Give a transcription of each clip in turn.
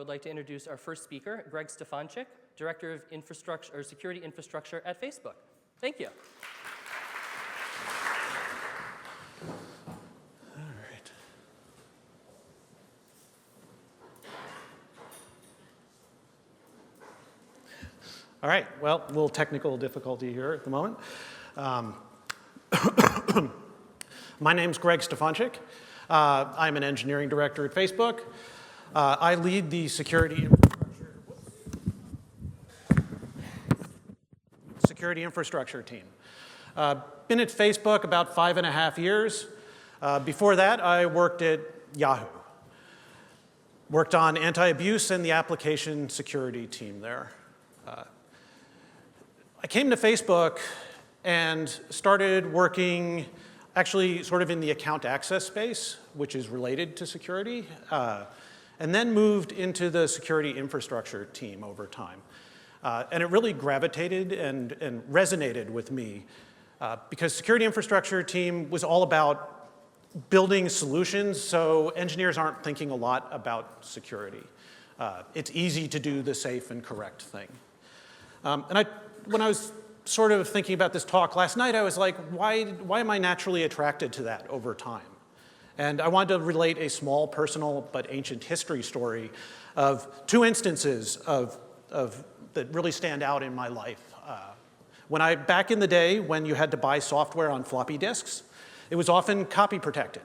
like to introduce our first speaker, Greg Stefanczyk, Director of Security Infrastructure at Facebook. Thank you. All right, well, a little technical difficulty here at the moment. My name's Greg Stefanczyk. I'm an engineering director at Facebook. I lead the security infrastructure team. Been at Facebook about 5.5 years. Before that, I worked at Yahoo. Worked on anti-abuse and the application security team there. I came to Facebook and started working actually sort of in the account access space, which is related to security, and then moved into the security infrastructure team over time. And it really gravitated and resonated with me because security infrastructure team was all about building solutions so engineers aren't thinking a lot about security. It's easy to do the safe and correct thing. When I was sort of thinking about this talk last night, I was like, why am I naturally attracted to that over time? And I wanted to relate a small, personal, but ancient history story of 2 instances that really stand out in my life. Back in the day, when you had to buy software on floppy disks, it was often copy protected.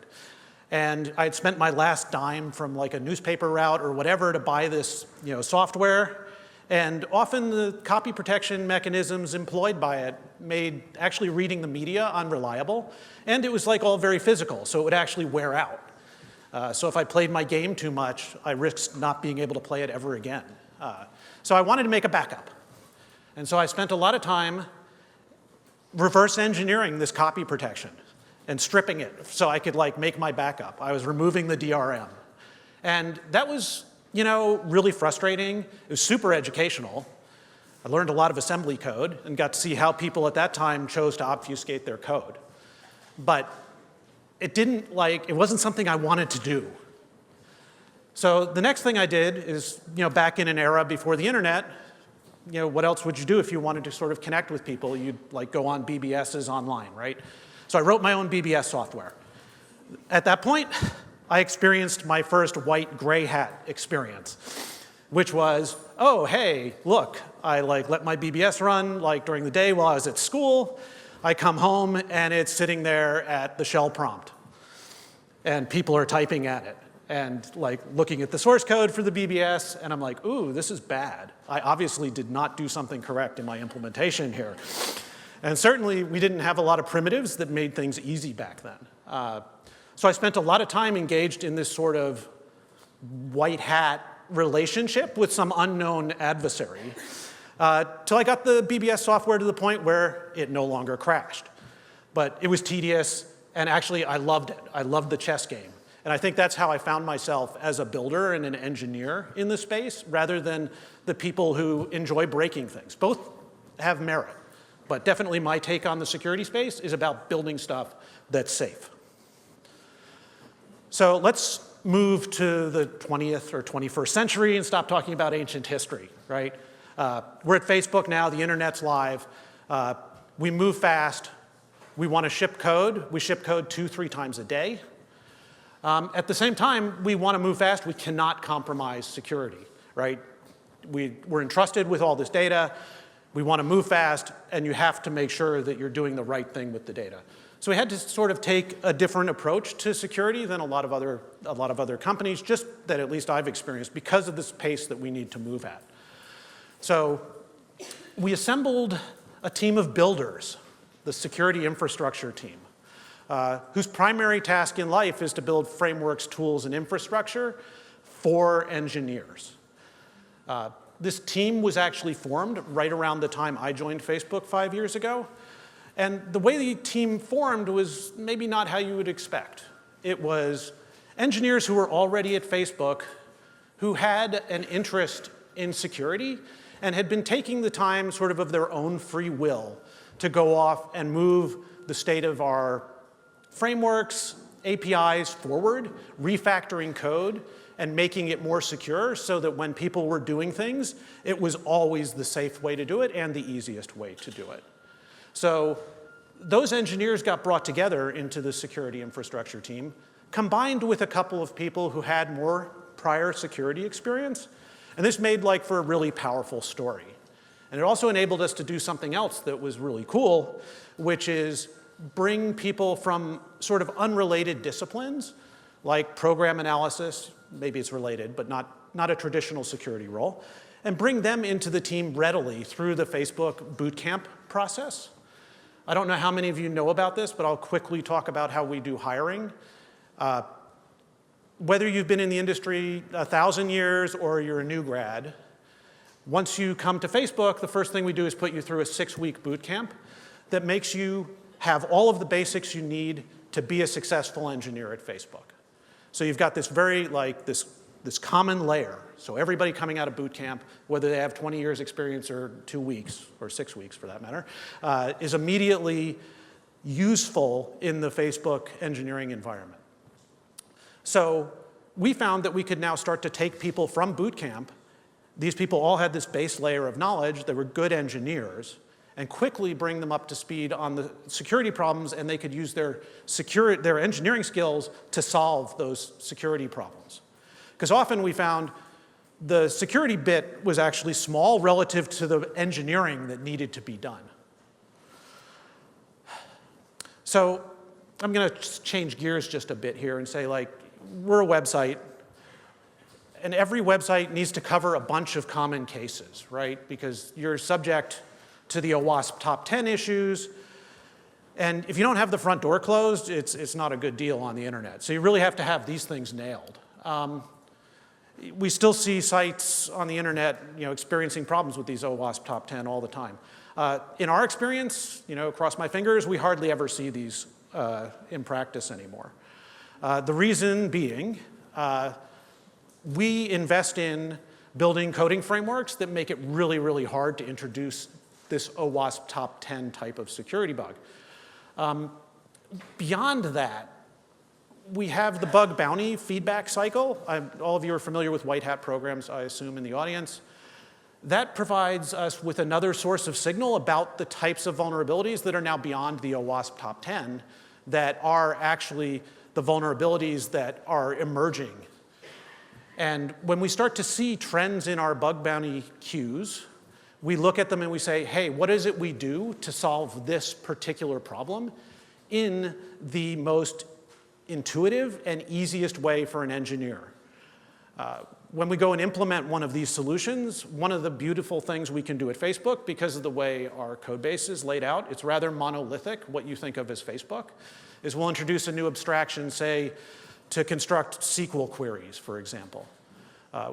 And I had spent my last dime from like a newspaper route or whatever to buy this software. And often the copy protection mechanisms employed by it made actually reading the media unreliable. And it was like all very physical, so it would actually wear out. So if I played my game too much, I risked not being able to play it ever again. So I wanted to make a backup. And so I spent a lot of time reverse engineering this copy protection and stripping it so I could make my backup. I was removing the DRM. And that was really frustrating. It was super educational. I learned a lot of assembly code and got to see how people at that time chose to obfuscate their code. But it wasn't something I wanted to do. So the next thing I did is, back in an era before the internet, what else would you do if you wanted to sort of connect with people? You'd go on BBSs online, right? So I wrote my own BBS software. At that point, I experienced my first white gray hat experience, which was, oh, hey, look, I let my BBS run during the day while I was at school. I come home and it's sitting there at the shell prompt. And people are typing at it and looking at the source code for the BBS, and I'm like, ooh, this is bad. I obviously did not do something correct in my implementation here. And certainly we didn't have a lot of primitives that made things easy back then. So I spent a lot of time engaged in this sort of white hat relationship with some unknown adversary till I got the BBS software to the point where it no longer crashed. But it was tedious, and actually I loved it. I loved the chess game. And I think that's how I found myself as a builder and an engineer in the space, rather than the people who enjoy breaking things. Both have merit, but definitely my take on the security space is about building stuff that's safe. So let's move to the 20th or 21st century and stop talking about ancient history, right? We're at Facebook now, the internet's live. We move fast. We want to ship code. We ship code 2-3 times a day. At the same time, we want to move fast. We cannot compromise security, right? We're entrusted with all this data. We want to move fast, and you have to make sure that you're doing the right thing with the data. So we had to sort of take a different approach to security than a lot of other companies, just that at least I've experienced, because of this pace that we need to move at. So we assembled a team of builders, the security infrastructure team, whose primary task in life is to build frameworks, tools, and infrastructure for engineers. This team was actually formed right around the time I joined Facebook 5 years ago. And the way the team formed was maybe not how you would expect. It was engineers who were already at Facebook who had an interest in security and had been taking the time sort of their own free will to go off and move the state of our frameworks, APIs forward, refactoring code, and making it more secure so that when people were doing things, it was always the safe way to do it and the easiest way to do it. So those engineers got brought together into the security infrastructure team, combined with a couple of people who had more prior security experience. And this made for a really powerful story. And it also enabled us to do something else that was really cool, which is bring people from sort of unrelated disciplines, like program analysis, maybe it's related, but not a traditional security role, and bring them into the team readily through the Facebook bootcamp process. I don't know how many of you know about this, but I'll quickly talk about how we do hiring. Whether you've been in the industry 1,000 years or you're a new grad, once you come to Facebook, the first thing we do is put you through a 6-week boot camp that makes you have all of the basics you need to be a successful engineer at Facebook. So you've got this very, this common layer. So everybody coming out of boot camp, whether they have 20 years experience or 2 weeks, or 6 weeks for that matter, is immediately useful in the Facebook engineering environment. So we found that we could now start to take people from boot camp. These people all had this base layer of knowledge. They were good engineers, and quickly bring them up to speed on the security problems, and they could use their engineering skills to solve those security problems. Because often we found the security bit was actually small relative to the engineering that needed to be done. So I'm going to change gears just a bit here and say, we're a website, and every website needs to cover a bunch of common cases, right? Because you're subject to the OWASP top 10 issues. And if you don't have the front door closed, it's not a good deal on the internet. So you really have to have these things nailed. We still see sites on the internet experiencing problems with these OWASP top 10 all the time. In our experience, cross my fingers, we hardly ever see these in practice anymore. The reason being, we invest in building coding frameworks that make it really, really hard to introduce this OWASP top 10 type of security bug. Beyond that, we have the bug bounty feedback cycle. All of you are familiar with white hat programs, I assume, in the audience. That provides us with another source of signal about the types of vulnerabilities that are now beyond the OWASP top 10 that are actually the vulnerabilities that are emerging. And when we start to see trends in our bug bounty queues, we look at them and we say, hey, what is it we do to solve this particular problem in the most intuitive and easiest way for an engineer? When we go and implement one of these solutions, one of the beautiful things we can do at Facebook, because of the way our code base is laid out, it's rather monolithic, what you think of as Facebook, is we'll introduce a new abstraction, say, to construct SQL queries, for example.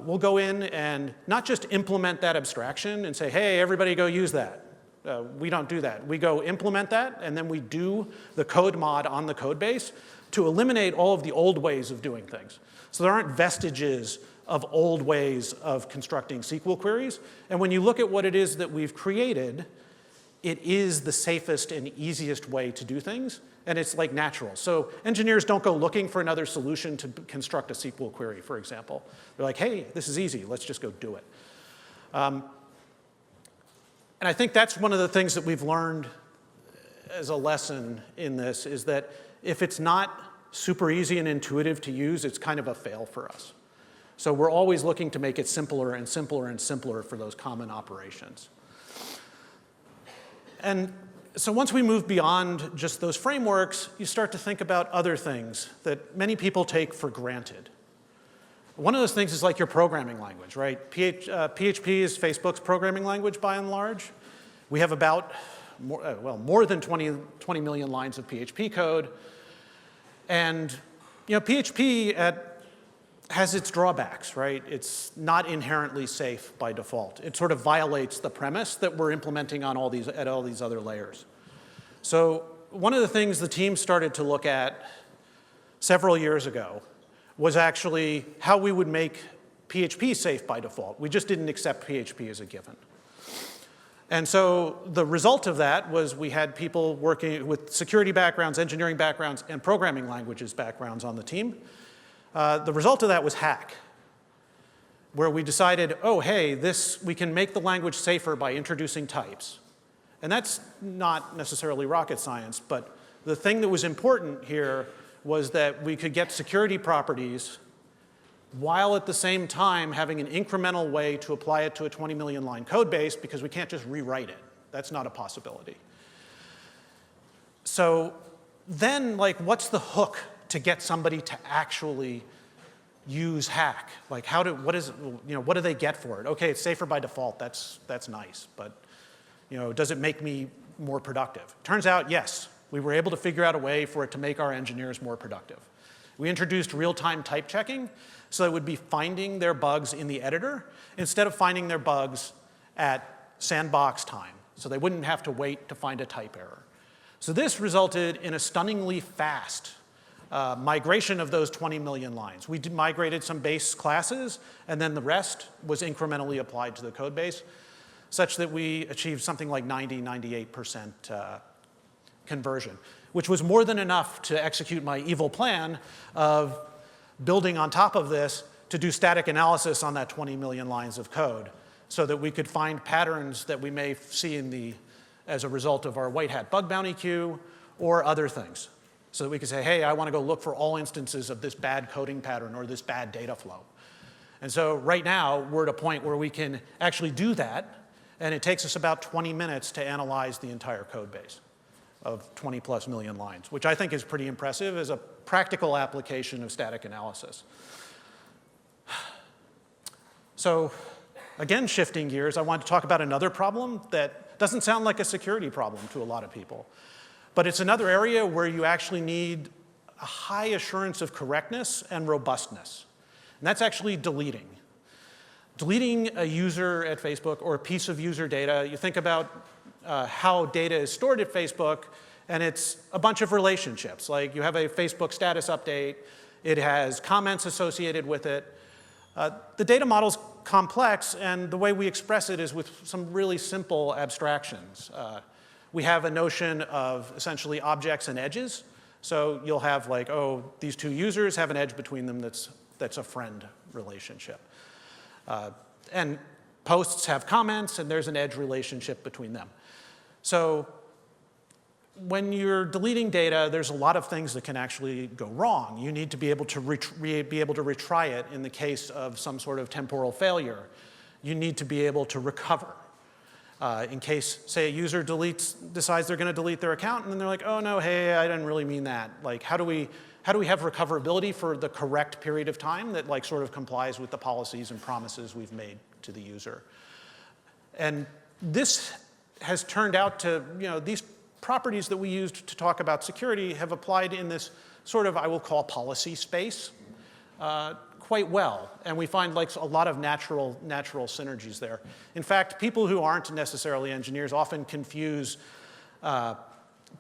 We'll go in and not just implement that abstraction and say, hey, everybody go use that. We don't do that. We go implement that, and then we do the code mod on the code base to eliminate all of the old ways of doing things. So there aren't vestiges of old ways of constructing SQL queries. And when you look at what it is that we've created, it is the safest and easiest way to do things, and it's natural. So engineers don't go looking for another solution to construct a SQL query, for example. They're like, hey, this is easy, let's just go do it. And I think that's one of the things that we've learned as a lesson in this, is that if it's not super easy and intuitive to use, it's kind of a fail for us. So we're always looking to make it simpler and simpler and simpler for those common operations. And so once we move beyond just those frameworks, you start to think about other things that many people take for granted. One of those things is your programming language, right? PHP is Facebook's programming language by and large. We have about, more than 20 million lines of PHP code. And PHP has its drawbacks, right? It's not inherently safe by default. It sort of violates the premise that we're implementing on all these other layers. So one of the things the team started to look at several years ago was actually how we would make PHP safe by default. We just didn't accept PHP as a given. And so the result of that was we had people working with security backgrounds, engineering backgrounds, and programming languages backgrounds on the team. The result of that was Hack. where we decided, oh, hey, we can make the language safer by introducing types. And that's not necessarily rocket science, but the thing that was important here was that we could get security properties while at the same time having an incremental way to apply it to a 20 million line code base, because we can't just rewrite it. That's not a possibility. So then, like, what's the hook to get somebody to actually use hack? Like, what do they get for it? Okay, it's safer by default. That's nice, but does it make me more productive? Turns out, yes. We were able to figure out a way for it to make our engineers more productive. We introduced real-time type checking, so it would be finding their bugs in the editor instead of finding their bugs at sandbox time. So they wouldn't have to wait to find a type error. So this resulted in a stunningly fast migration of those 20 million lines. We migrated some base classes, and then the rest was incrementally applied to the code base, such that we achieved something like 98% conversion, which was more than enough to execute my evil plan of building on top of this to do static analysis on that 20 million lines of code so that we could find patterns that we may see as a result of our white hat bug bounty queue or other things. So that we could say, hey, I want to go look for all instances of this bad coding pattern or this bad data flow. And so right now, we're at a point where we can actually do that, and it takes us about 20 minutes to analyze the entire code base of 20 plus million lines, which I think is pretty impressive as a practical application of static analysis. So again, shifting gears, I want to talk about another problem that doesn't sound like a security problem to a lot of people. But it's another area where you actually need a high assurance of correctness and robustness. And that's actually deleting. Deleting a user at Facebook or a piece of user data, you think about how data is stored at Facebook, and it's a bunch of relationships. Like you have a Facebook status update, it has comments associated with it. The data model's complex, and the way we express it is with some really simple abstractions. We have a notion of essentially objects and edges. So you'll have like, oh, these two users have an edge between them that's a friend relationship. And posts have comments, and there's an edge relationship between them. So when you're deleting data, there's a lot of things that can actually go wrong. You need to be able to retry it in the case of some sort of temporal failure. You need to be able to recover. In case, say, a user decides they're going to delete their account, and then they're like, oh, no, hey, I didn't really mean that. Like, how do we have recoverability for the correct period of time that like sort of complies with the policies and promises we've made to the user? And this has turned out to, these properties that we used to talk about security have applied in this sort of, I will call, policy space quite well. And we find like a lot of natural synergies there. In fact, people who aren't necessarily engineers often confuse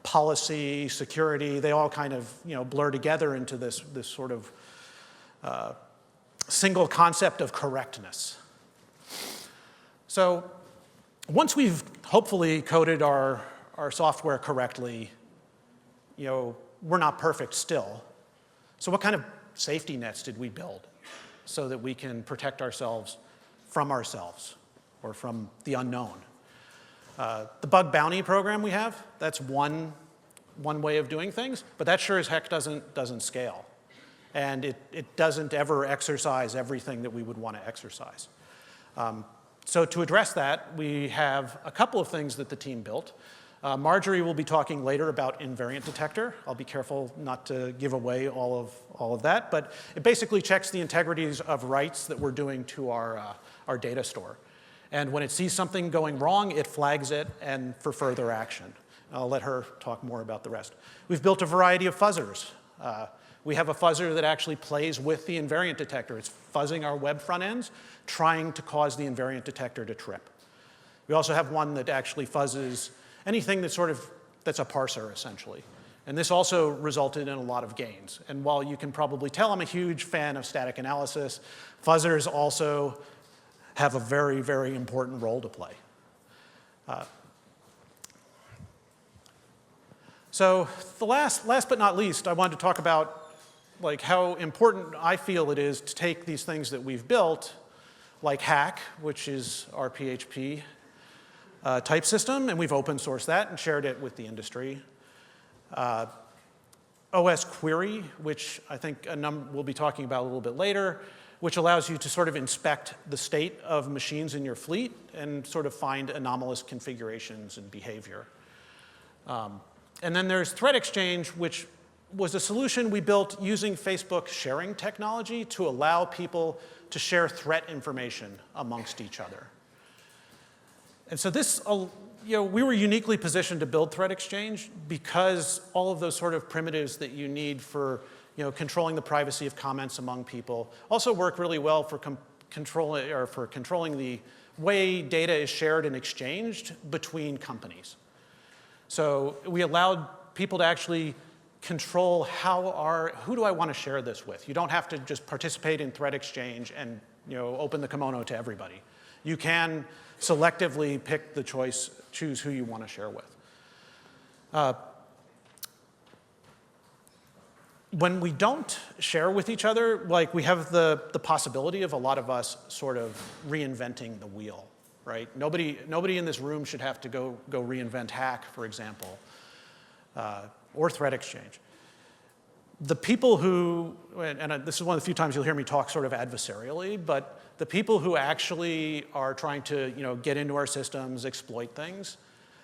policy, security. They all kind of blur together into this sort of single concept of correctness. So once we've hopefully coded our software correctly, we're not perfect still. So what kind of safety nets did we build so that we can protect ourselves or from the unknown? The bug bounty program we have, that's one way of doing things, but that sure as heck doesn't scale. And it doesn't ever exercise everything that we would want to exercise. So to address that, we have a couple of things that the team built. Marjorie will be talking later about invariant detector. I'll be careful not to give away all of that, but it basically checks the integrities of writes that we're doing to our data store. And when it sees something going wrong, it flags it and for further action. I'll let her talk more about the rest. We've built a variety of fuzzers. We have a fuzzer that actually plays with the invariant detector. It's fuzzing our web front ends, trying to cause the invariant detector to trip. We also have one that actually fuzzes anything that's a parser, essentially. And this also resulted in a lot of gains. And while you can probably tell I'm a huge fan of static analysis, fuzzers also have a very, very important role to play. So the last but not least, I wanted to talk about like how important I feel it is to take these things that we've built like Hack, which is our PHP type system, and we've open sourced that and shared it with the industry. OS Query, which I think we'll be talking about a little bit later, which allows you to sort of inspect the state of machines in your fleet and sort of find anomalous configurations and behavior. And then there's Threat Exchange, which was a solution we built using Facebook sharing technology to allow people to share threat information amongst each other. And so this, we were uniquely positioned to build Threat Exchange because all of those sort of primitives that you need for controlling the privacy of comments among people also work really well for controlling the way data is shared and exchanged between companies. So we allowed people to actually control who do I want to share this with. You don't have to just participate in Threat Exchange and open the kimono to everybody. You can selectively pick the choose who you want to share with. When we don't share with each other, like we have the possibility of a lot of us sort of reinventing the wheel, right? Nobody in this room should have to go reinvent Hack, for example, or Threat Exchange. The people who, and this is one of the few times you'll hear me talk sort of adversarially, but the people who actually are trying to get into our systems, exploit things,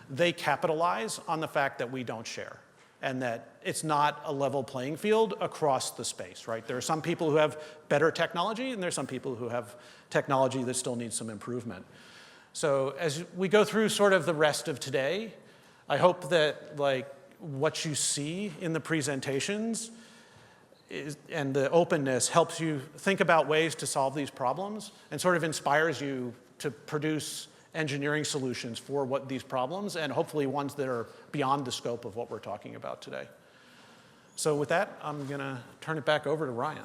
they capitalize on the fact that we don't share and that it's not a level playing field across the space, right? There are some people who have better technology and there's some people who have technology that still needs some improvement. So as we go through sort of the rest of today, I hope that what you see in the presentations and the openness helps you think about ways to solve these problems and sort of inspires you to produce engineering solutions for these problems and hopefully ones that are beyond the scope of what we're talking about today. So with that, I'm going to turn it back over to Ryan.